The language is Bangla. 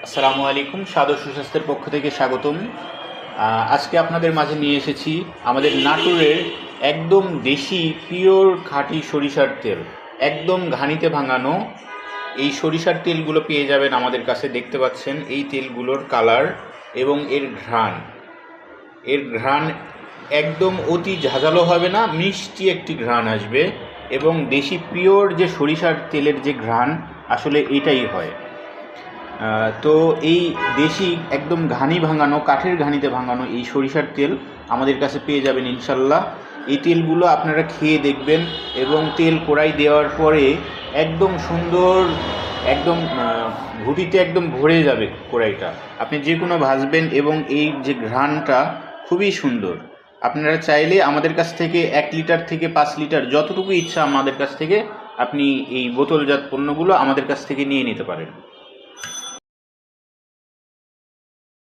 আসসালামু আলাইকুম। স্বাদ ও সুস্বাস্থ্যের পক্ষ থেকে স্বাগতম। আজকে আপনাদের মাঝে নিয়ে এসেছি আমাদের নাটোরের একদম দেশি পিওর খাঁটি সরিষার তেল, একদম ঘানিতে ভাঙানো। এই সরিষার তেলগুলো পেয়ে যাবেন আমাদের কাছে। দেখতে পাচ্ছেন এই তেলগুলোর কালার এবং এর ঘ্রাণ একদম অতি ঝাঁঝালো হবে না, মিষ্টি একটি ঘ্রাণ আসবে। এবং দেশি পিওর যে সরিষার তেলের যে ঘ্রাণ, আসলে এটাই হয়। তো এই দেশি একদম ঘানি ভাঙানো, কাঠের ঘানিতে ভাঙানো এই সরিষার তেল আমাদের কাছে পেয়ে যাবেন ইনশাল্লাহ। এই তেলগুলো আপনারা খেয়ে দেখবেন এবং তেল কড়াই দেওয়ার পরে একদম সুন্দর, একদম ঘুঁটিতে একদম ভরে যাবে কড়াইটা। আপনি যে কোনো ভাজবেন এবং এই যে ঘ্রাণটা খুবই সুন্দর। আপনারা চাইলে আমাদের কাছ থেকে 1 লিটার থেকে 5 লিটার যতটুকু ইচ্ছা আমাদের কাছ থেকে আপনি এই বোতলজাত পণ্যগুলো আমাদের কাছ থেকে নিয়ে নিতে পারেন।